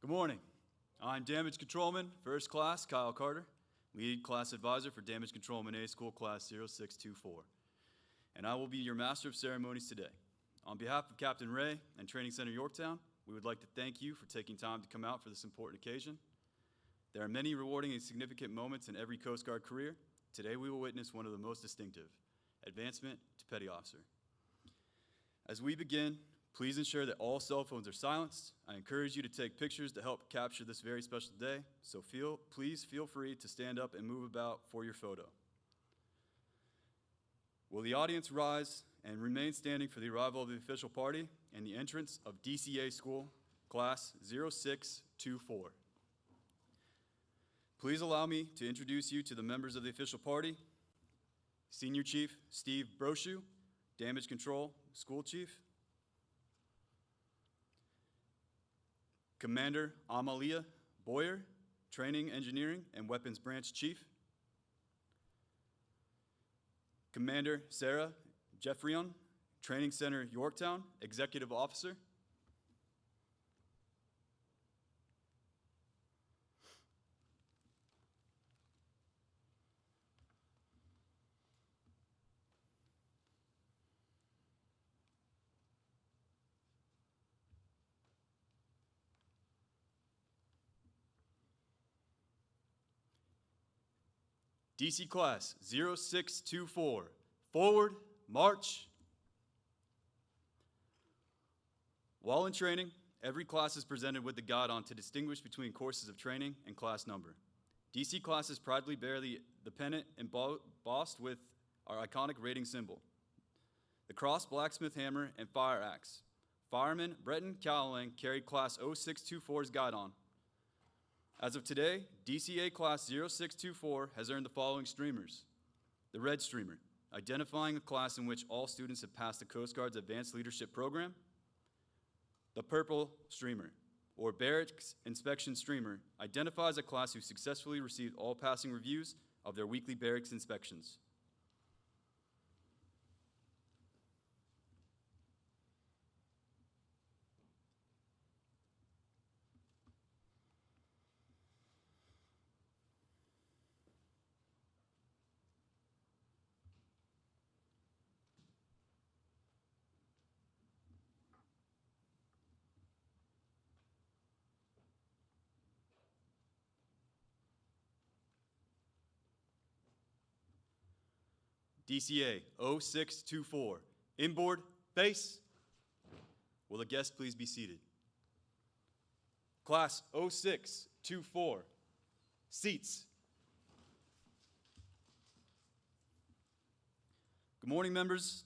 Good morning. I'm Damage Controlman, First Class Kyle Carter, Lead Class Advisor for Damage Controlman A School Class 0624. And I will be your Master of Ceremonies today. On behalf of Captain Ray and Training Center Yorktown, we would like to thank you for taking time to come out for this important occasion. There are many rewarding and significant moments in every Coast Guard career. Today we will witness one of the most distinctive, advancement to Petty Officer. As we begin, please ensure that all cell phones are silenced. I encourage you to take pictures to help capture this very special day, so please feel free to stand up and move about for your photo. Will the audience rise and remain standing for the arrival of the official party and the entrance of DCA School, Class 0624. Please allow me to introduce you to the members of the official party. Senior Chief Steve Brochu, Damage Control School Chief. Commander Amalia Boyer, Training, Engineering, and Weapons Branch Chief. Commander Sarah Jeffrion, Training Center Yorktown, Executive Officer. DC Class 0624, forward, march. While in training, every class is presented with the guidon to distinguish between courses of training and class number. DC classes proudly bear the pennant embossed with our iconic rating symbol, the cross blacksmith hammer and fire axe. Fireman Breton Callahan carried Class 0624's guidon. As of today, DCA Class 0624 has earned the following streamers. The red streamer, identifying a class in which all students have passed the Coast Guard's Advanced Leadership Program. The purple streamer, or Barracks Inspection Streamer, identifies a class who successfully received all passing reviews of their weekly barracks inspections. DCA 0624, inboard, face. Will the guests please be seated? Class 0624, seats. Good morning, members.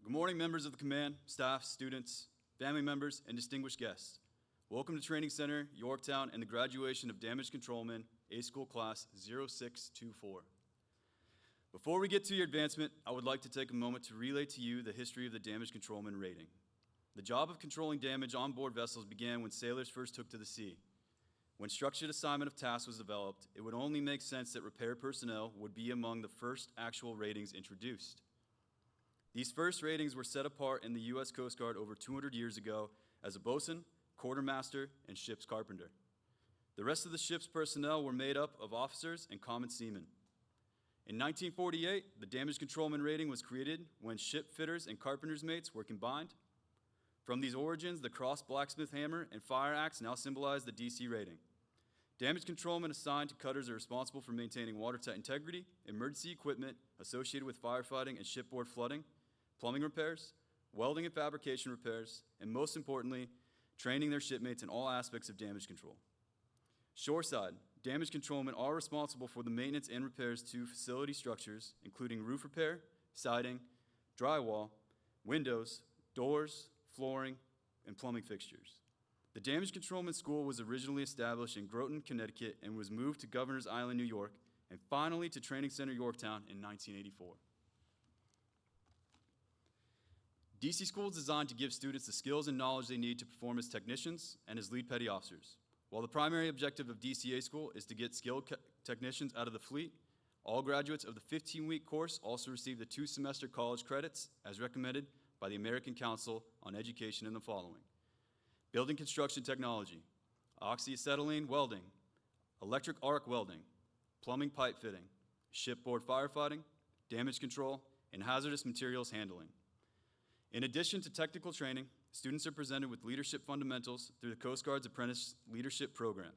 Good morning, members of the command, staff, students, family members, and distinguished guests. Welcome to Training Center, Yorktown, and the graduation of Damage Controlman, A School Class 0624. Before we get to your advancement, I would like to take a moment to relay to you the history of the Damage Controlman rating. The job of controlling damage on board vessels began when sailors first took to the sea. When structured assignment of tasks was developed, it would only make sense that repair personnel would be among the first actual ratings introduced. These first ratings were set apart in the U.S. Coast Guard over 200 years ago as a bosun, quartermaster, and ship's carpenter. The rest of the ship's personnel were made up of officers and common seamen. In 1948, the Damage Controlman rating was created when ship fitters and carpenters' mates were combined. From these origins, the cross blacksmith hammer and fire axe now symbolize the DC rating. Damage Controlmen assigned to cutters are responsible for maintaining watertight integrity, emergency equipment associated with firefighting and shipboard flooding, plumbing repairs, welding and fabrication repairs, and most importantly, training their shipmates in all aspects of damage control. Shoreside, Damage Controlmen are responsible for the maintenance and repairs to facility structures, including roof repair, siding, drywall, windows, doors, flooring, and plumbing fixtures. The Damage Controlman School was originally established in Groton, Connecticut, and was moved to Governor's Island, New York, and finally to Training Center Yorktown in 1984. DC School is designed to give students the skills and knowledge they need to perform as technicians and as lead petty officers. While the primary objective of DCA School is to get skilled technicians out of the fleet, all graduates of the 15-week course also receive the 2-semester college credits as recommended by the American Council on Education in the following: Building Construction Technology, oxyacetylene welding, electric arc welding, plumbing pipe fitting, shipboard firefighting, damage control, and hazardous materials handling. In addition to technical training, students are presented with leadership fundamentals through the Coast Guard's Apprentice Leadership Program.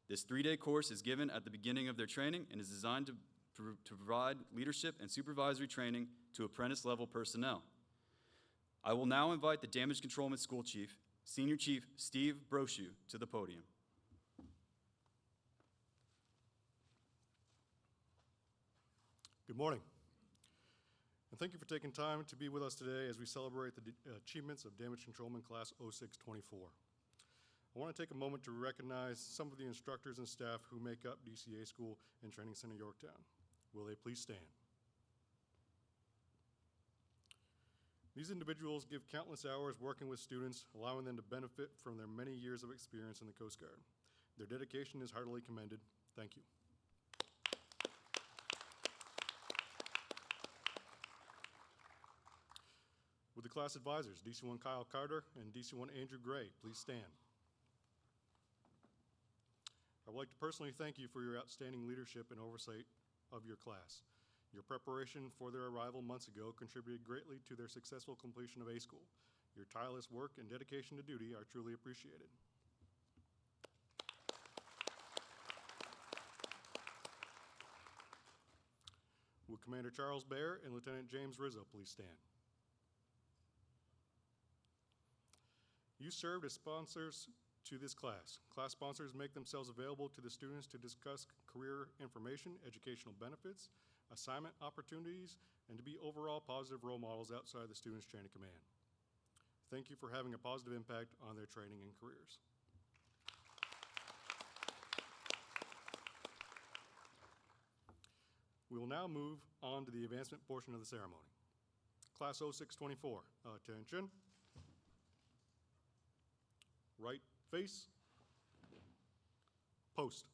This 3-day course is given at the beginning of their training and is designed to provide leadership and supervisory training to apprentice-level personnel. I will now invite the Damage Controlman School Chief, Senior Chief Steve Brochu, to the podium. Good morning, and thank you for taking time to be with us today as we celebrate the achievements of Damage Controlman Class 0624. I want to take a moment to recognize some of the instructors and staff who make up DCA School and Training Center Yorktown. Will they please stand? These individuals give countless hours working with students, allowing them to benefit from their many years of experience in the Coast Guard. Their dedication is heartily commended. Thank you. Would the class advisors, DC-1 Kyle Carter and DC-1 Andrew Gray, please stand? I would like to personally thank you for your outstanding leadership and oversight of your class. Your preparation for their arrival months ago contributed greatly to their successful completion of A School. Your tireless work and dedication to duty are truly appreciated. Will Commander Charles Baer and Lieutenant James Rizzo please stand? You served as sponsors to this class. Class sponsors make themselves available to the students to discuss career information, educational benefits, assignment opportunities, and to be overall positive role models outside the students' chain of command. Thank you for having a positive impact on their training and careers. We will now move on to the advancement portion of the ceremony. Class 0624, attention. Right face, post.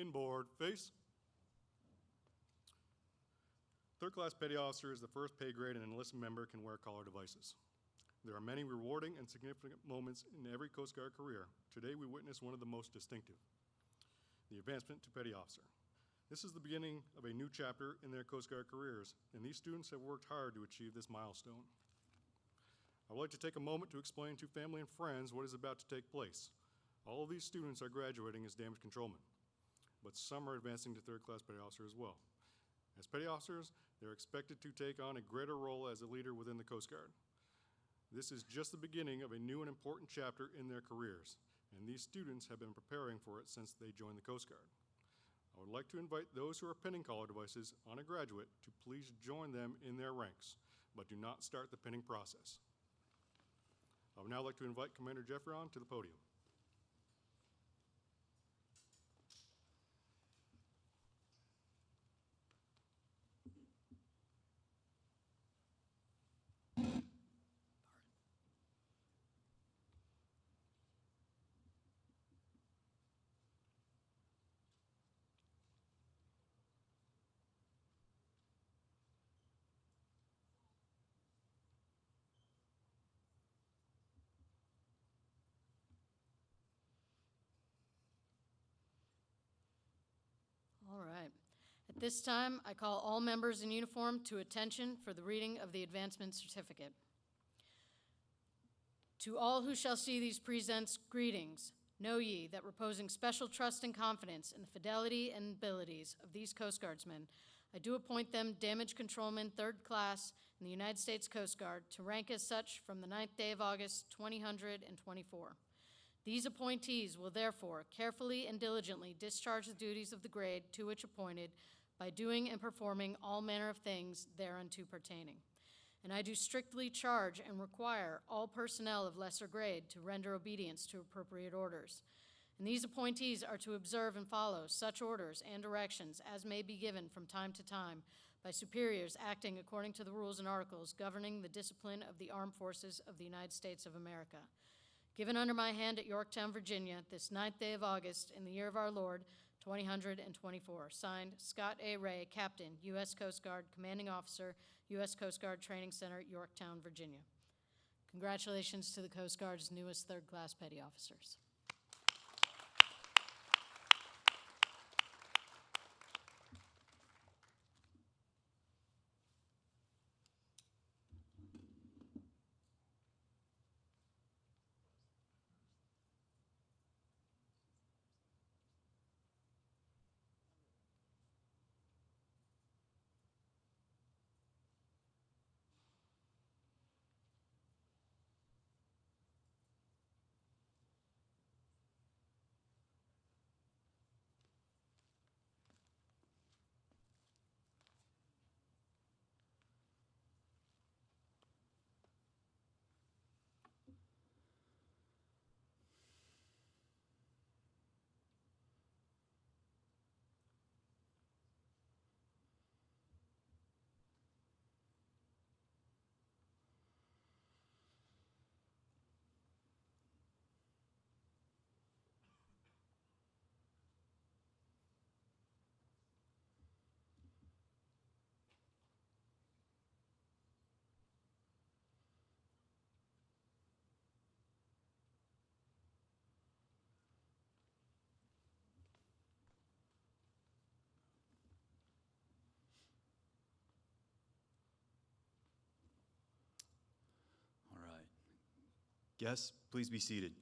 Inboard face. Third class petty officer is the first pay grade an enlisted member can wear collar devices. There are many rewarding and significant moments in every Coast Guard career. Today we witness one of the most distinctive, the advancement to petty officer. This is the beginning of a new chapter in their Coast Guard careers, and these students have worked hard to achieve this milestone. I would like to take a moment to explain to family and friends what is about to take place. All of these students are graduating as damage controlmen, but some are advancing to third class petty officer as well. As petty officers, they're expected to take on a greater role as a leader within the Coast Guard. This is just the beginning of a new and important chapter in their careers, and these students have been preparing for it since they joined the Coast Guard. I would like to invite those who are pinning collar devices on a graduate to please join them in their ranks, but do not start the pinning process. I would now like to invite Commander Jeffron to the podium. All right. At this time, I call all members in uniform to attention for the reading of the advancement certificate. To all who shall see these presents, greetings. Know ye that reposing special trust and confidence in the fidelity and abilities of these Coast Guardsmen, I do appoint them Damage Controlmen, 3rd Class in the United States Coast Guard, to rank as such from the 9th day of August, 2024. These appointees will therefore carefully and diligently discharge the duties of the grade to which appointed by doing and performing all manner of things thereunto pertaining. And I do strictly charge and require all personnel of lesser grade to render obedience to appropriate orders. And these appointees are to observe and follow such orders and directions as may be given from time to time by superiors acting according to the rules and articles governing the discipline of the armed forces of the United States of America. Given under my hand at Yorktown, Virginia, this 9th day of August, in the year of our Lord, 2024. Signed, Scott A. Ray, Captain, U.S. Coast Guard, Commanding Officer, U.S. Coast Guard Training Center, Yorktown, Virginia. Congratulations to the Coast Guard's newest third-class petty officers. All right. Guests, please be seated.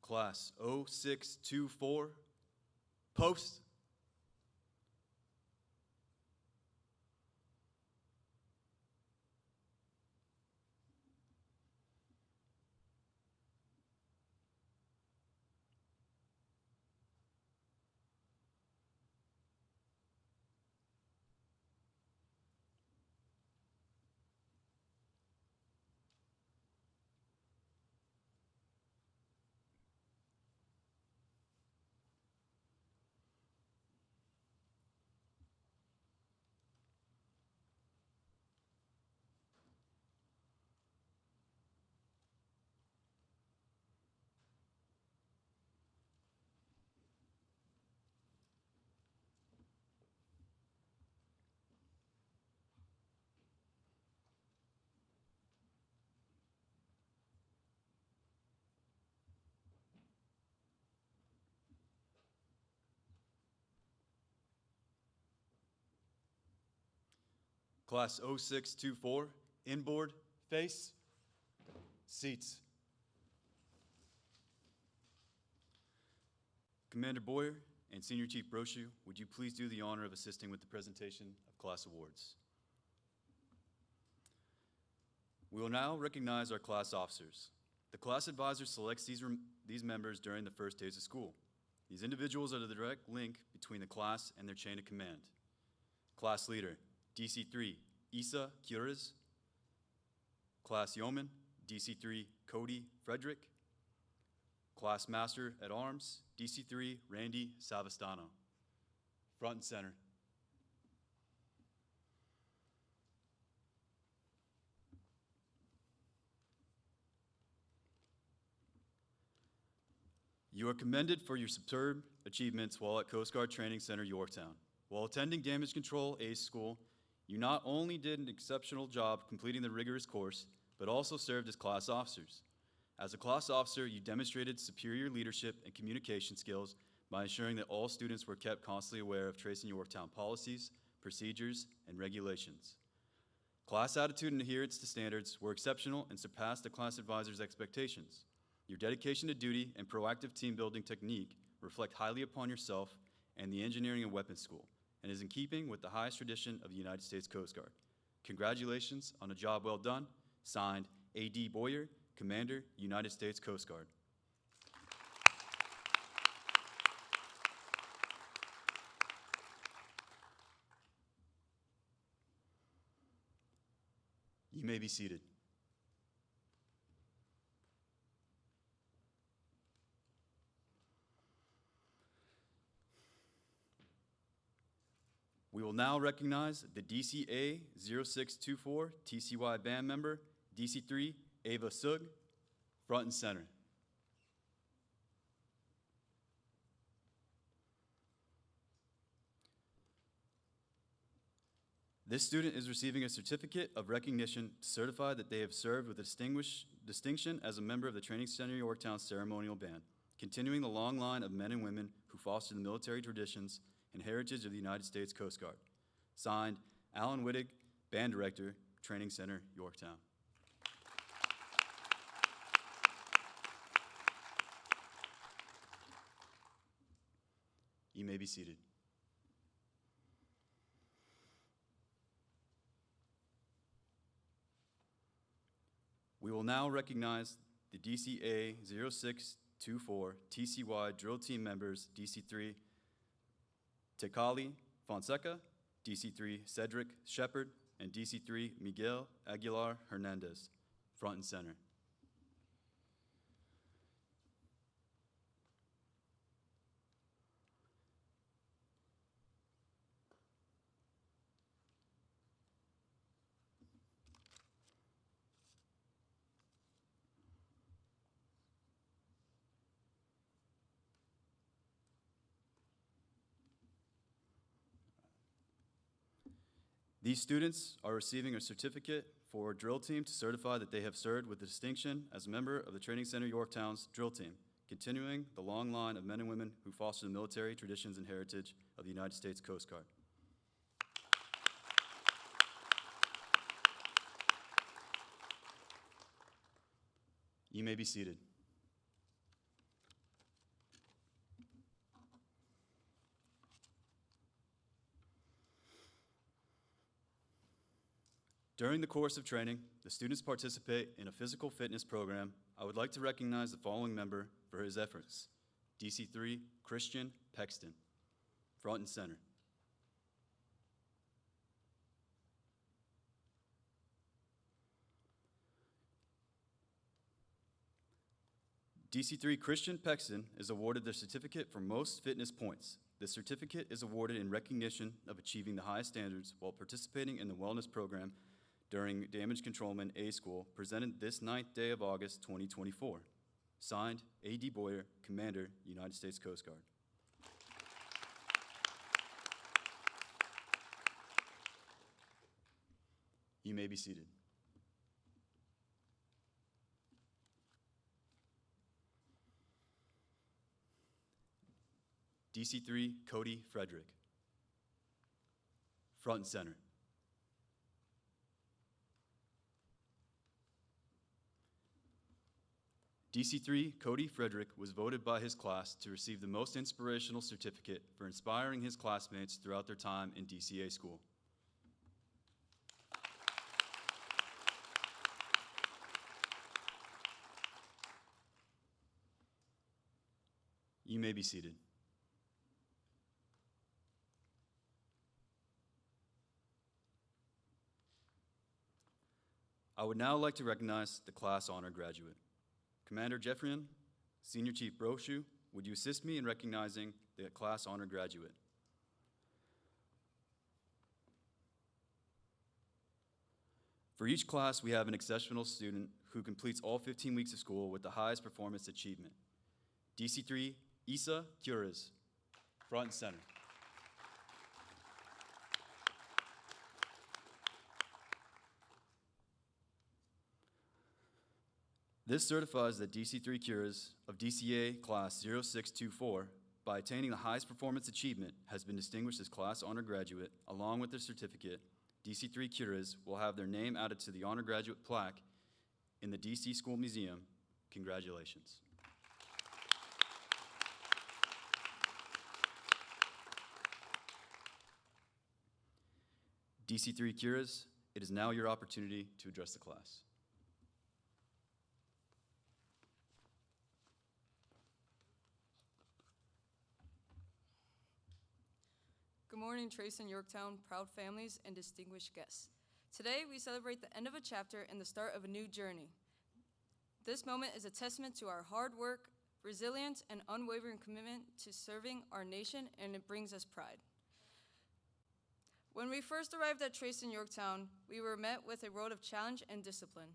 Class 0624, post. Class 0624, inboard, face, seats. Commander Boyer and Senior Chief Brochu, would you please do the honor of assisting with the presentation of class awards? We will now recognize our class officers. The class advisor selects these members during the first days of school. These individuals are the direct link between the class and their chain of command. Class leader, DC-3, Isa Cures. Class yeoman, DC-3, Cody Frederick. Class master at arms, DC-3, Randy Savastano. Front and center. You are commended for your superb achievements while at Coast Guard Training Center, Yorktown. While attending Damage Control ACE School, You not only did an exceptional job completing the rigorous course, but also served as class officers. As a class officer, you demonstrated superior leadership and communication skills by ensuring that all students were kept constantly aware of Trace and Yorktown policies, procedures, and regulations. Class attitude and adherence to standards were exceptional and surpassed the class advisor's expectations. Your dedication to duty and proactive team-building technique reflect highly upon yourself and the Engineering and Weapons School, and is in keeping with the highest tradition of the United States Coast Guard. Congratulations on a job well done. Signed, A.D. Boyer, Commander, United States Coast Guard. You may be seated. We will now recognize the DCA 0624 TCY band member, DC3 Ava Sug, front and center. This student is receiving a certificate of recognition to certify that they have served with distinction as a member of the Training Center Yorktown Ceremonial Band, continuing the long line of men and women who foster the military traditions and heritage of the United States Coast Guard. Signed, Alan Wittig, Band Director, Training Center, Yorktown. You may be seated. We will now recognize the DCA 0624 TCY drill team members, DC3 Tecali Fonseca, DC3 Cedric Shepard, and DC3 Miguel Aguilar Hernandez, front and center. These students are receiving a certificate for drill team to certify that they have served with distinction as a member of the Training Center Yorktown's drill team, continuing the long line of men and women who foster the military traditions and heritage of the United States Coast Guard. You may be seated. During the course of training, the students participate in a physical fitness program. I would like to recognize the following member for his efforts. DC3 Christian Pexton, front and center. DC3 Christian Pexton is awarded the certificate for most fitness points. The certificate is awarded in recognition of achieving the highest standards while participating in the wellness program during Damage Controlman A School, presented this 9th day of August 2024. Signed, A.D. Boyer, Commander, United States Coast Guard. You may be seated. DC3 Cody Frederick, front and center. DC3 Cody Frederick was voted by his class to receive the most inspirational certificate for inspiring his classmates throughout their time in DCA school. You may be seated. I would now like to recognize the class honor graduate. Commander Jeffrian, Senior Chief Brochu, would you assist me in recognizing the class honor graduate? For each class, we have an exceptional student who completes all 15 weeks of school with the highest performance achievement. DC3 Isa Cures, front and center. This certifies that DC3 Curas of DCA Class 0624, by attaining the highest performance achievement, has been distinguished as Class Honor Graduate. Along with their certificate, DC3 Curas will have their name added to the Honor Graduate plaque in the DC School Museum. Congratulations. DC3 Curas, it is now your opportunity to address the class. Good morning, Trace and Yorktown, proud families, and distinguished guests. Today, we celebrate the end of a chapter and the start of a new journey. This moment is a testament to our hard work, resilience, and unwavering commitment to serving our nation, and it brings us pride. When we first arrived at Trace and Yorktown, we were met with a road of challenge and discipline.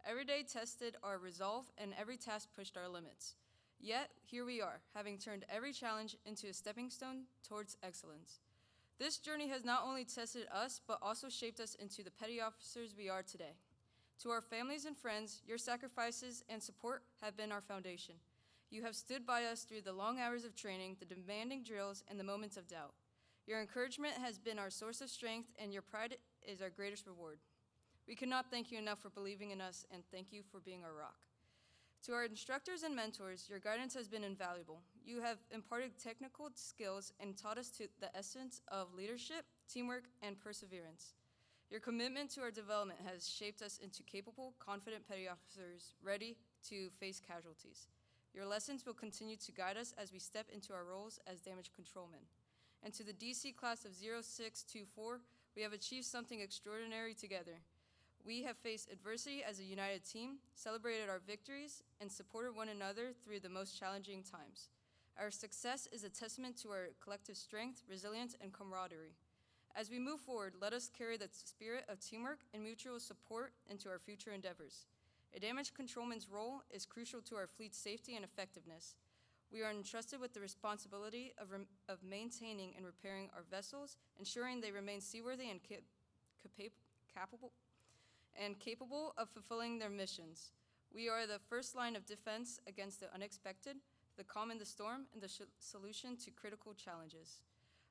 Every day tested our resolve, and every task pushed our limits. Yet, here we are, having turned every challenge into a stepping stone towards excellence. This journey has not only tested us, but also shaped us into the petty officers we are today. To our families and friends, your sacrifices and support have been our foundation. You have stood by us through the long hours of training, the demanding drills, and the moments of doubt. Your encouragement has been our source of strength, and your pride is our greatest reward. We cannot thank you enough for believing in us, and thank you for being our rock. To our instructors and mentors, your guidance has been invaluable. You have imparted technical skills and taught us to the essence of leadership, teamwork, and perseverance. Your commitment to our development has shaped us into capable, confident petty officers ready to face casualties. Your lessons will continue to guide us as we step into our roles as damage controlmen. And to the DC class of 0624, we have achieved something extraordinary together. We have faced adversity as a united team, celebrated our victories, and supported one another through the most challenging times. Our success is a testament to our collective strength, resilience, and camaraderie. As we move forward, let us carry the spirit of teamwork and mutual support into our future endeavors. A damage controlman's role is crucial to our fleet's safety and effectiveness. We are entrusted with the responsibility of maintaining and repairing our vessels, ensuring they remain seaworthy and capable of fulfilling their missions. We are the first line of defense against the unexpected, the calm in the storm, and the solution to critical challenges.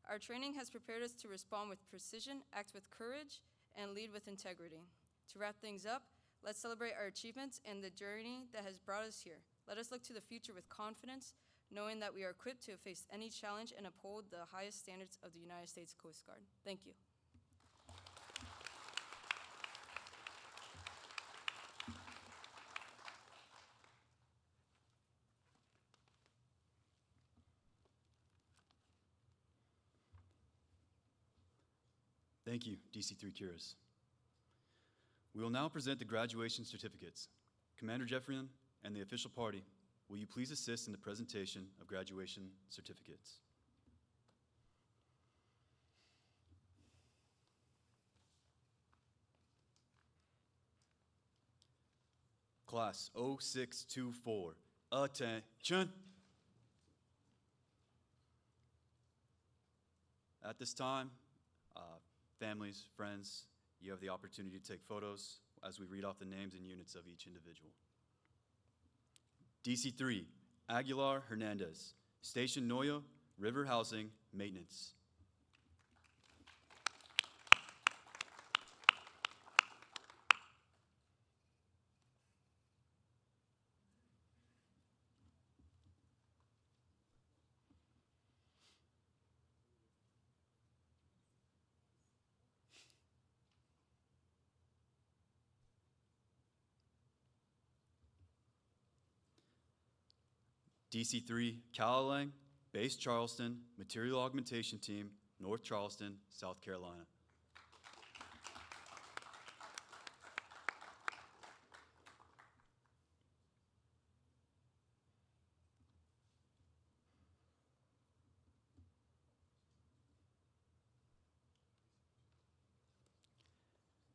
Our training has prepared us to respond with precision, act with courage, and lead with integrity. To wrap things up, let's celebrate our achievements and the journey that has brought us here. Let us look to the future with confidence, knowing that we are equipped to face any challenge and uphold the highest standards of the United States Coast Guard. Thank you. Thank you, DC3 Curas. We will now present the graduation certificates. Commander Jeffrian and the official party, will you please assist in the presentation of graduation certificates? Class 0624, attention. At this time, families, friends, you have the opportunity to take photos as we read off the names and units of each individual. DC3, Aguilar Hernandez, Station Noyo, River Housing, Maintenance. DC3, Callalang, Base Charleston, Material Augmentation Team, North Charleston, South Carolina.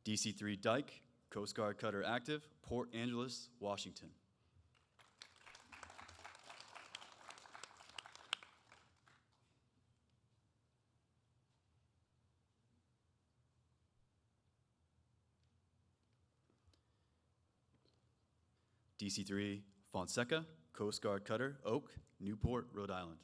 DC3, Dyke, Coast Guard Cutter Active, Port Angeles, Washington. DC-3 Fonseca, Coast Guard Cutter Oak, Newport, Rhode Island.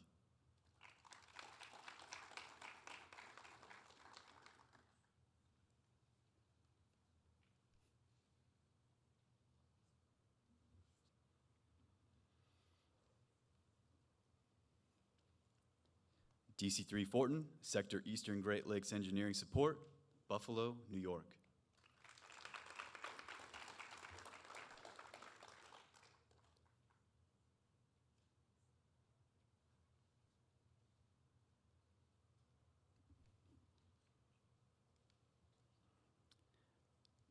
DC-3 Fortin, Sector Eastern Great Lakes Engineering Support, Buffalo, New York.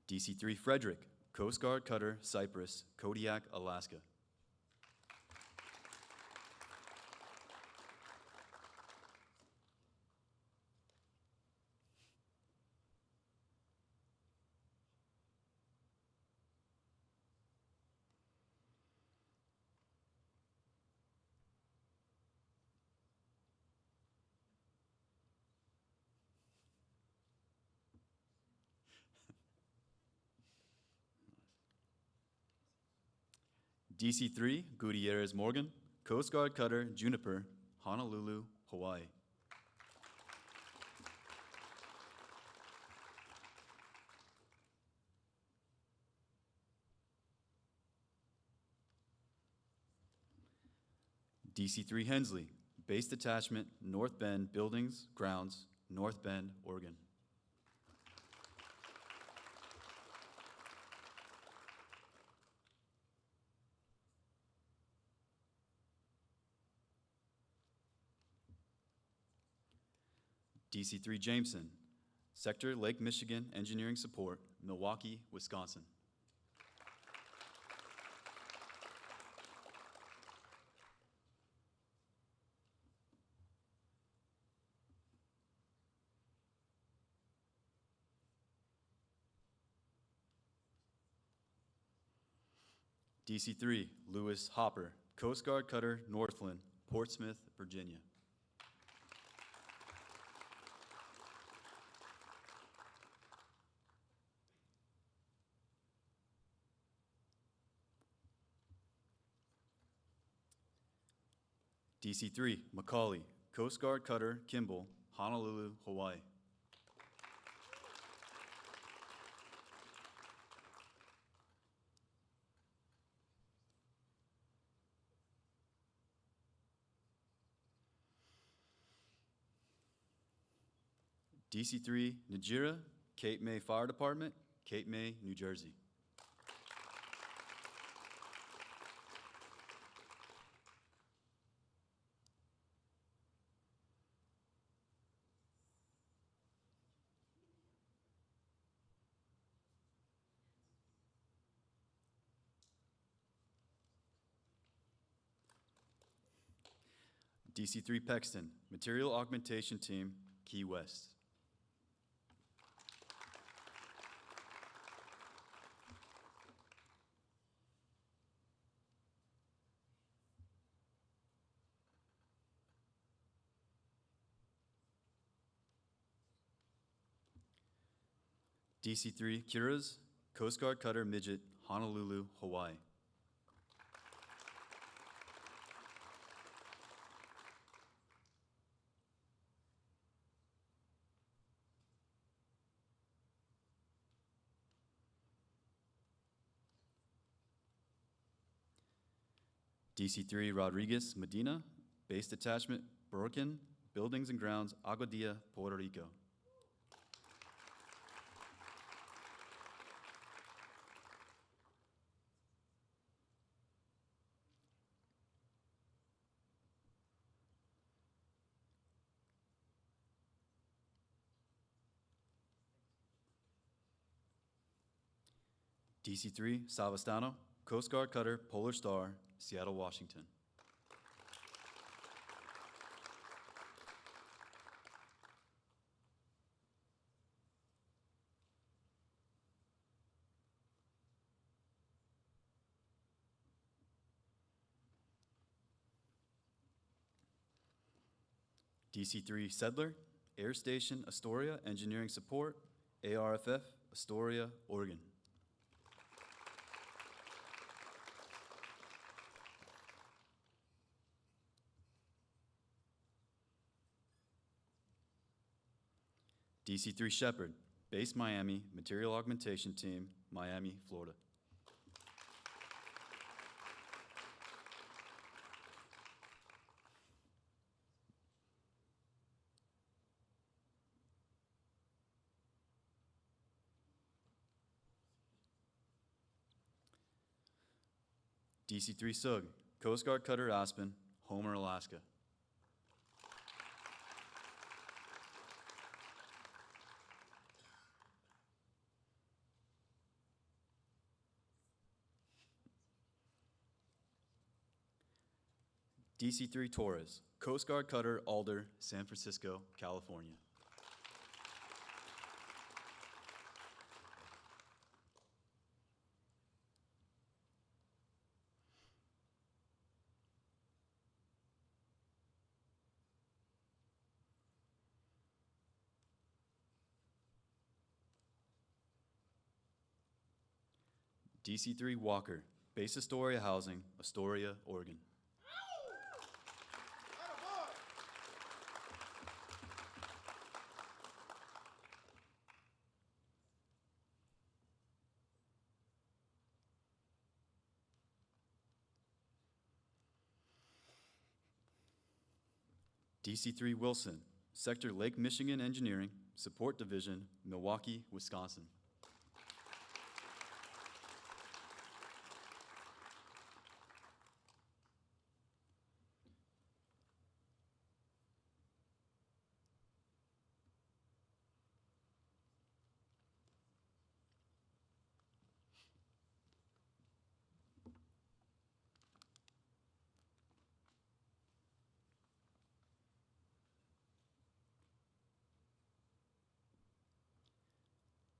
DC-3 Frederick, Coast Guard Cutter Cypress, Kodiak, Alaska. DC-3 Gutierrez Morgan, Coast Guard Cutter Juniper, Honolulu, Hawaii. DC-3 Hensley, Base Detachment, North Bend Buildings, Grounds, North Bend, Oregon. DC-3 Jameson, Sector Lake Michigan Engineering Support, Milwaukee, Wisconsin. DC-3 Lewis Hopper, Coast Guard Cutter Northland, Portsmouth, Virginia. DC-3 Macaulay, Coast Guard Cutter Kimball, Honolulu, Hawaii. DC-3 Najira, Cape May Fire Department, Cape May, New Jersey. DC-3 Pexton, Material Augmentation Team, Key West. DC-3 Curas, Coast Guard Cutter Midget, Honolulu, Hawaii. DC-3 Rodriguez Medina, Base Detachment, Burkin, Buildings and Grounds, Aguadilla, Puerto Rico. DC-3 Savastano, Coast Guard Cutter Polar Star, Seattle, Washington. DC-3 Sedler, Air Station Astoria Engineering Support, ARFF, Astoria, Oregon. DC-3 Shepherd, Base Miami, Material Augmentation Team, Miami, Florida. DC-3 Sug, Coast Guard Cutter Aspen, Homer, Alaska. DC-3 Torres, Coast Guard Cutter Alder, San Francisco, California. DC-3 Walker, Base Astoria Housing, Astoria, Oregon. DC-3 Wilson, Sector Lake Michigan Engineering, Support Division, Milwaukee, Wisconsin.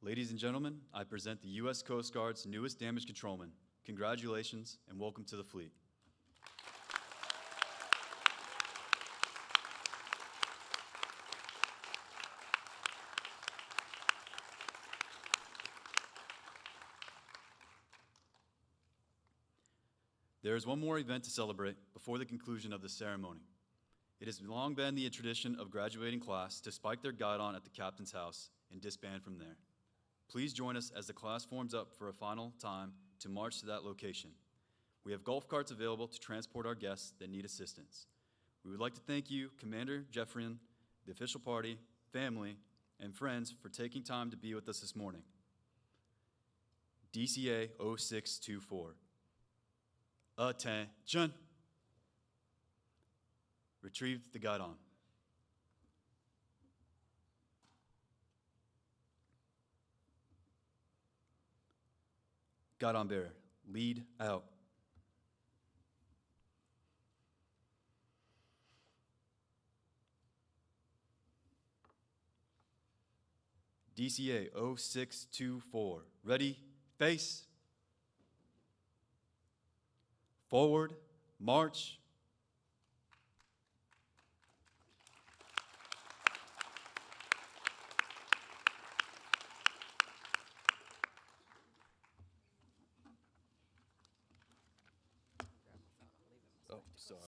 Ladies and gentlemen, I present the U.S. Coast Guard's newest damage controlman. Congratulations and welcome to the fleet. There is one more event to celebrate before the conclusion of the ceremony. It has long been the tradition of graduating class to spike their guidon at the captain's house and disband from there. Please join us as the class forms up for a final time to march to that location. We have golf carts available to transport our guests that need assistance. We would like to thank you, Commander Jeffrian, the official party, family, and friends for taking time to be with us this morning. DCA 0624. Attention. Retrieve the guidon. Guidon bearer, lead out. DCA 0624, ready, face. Forward, march. Oh, sorry.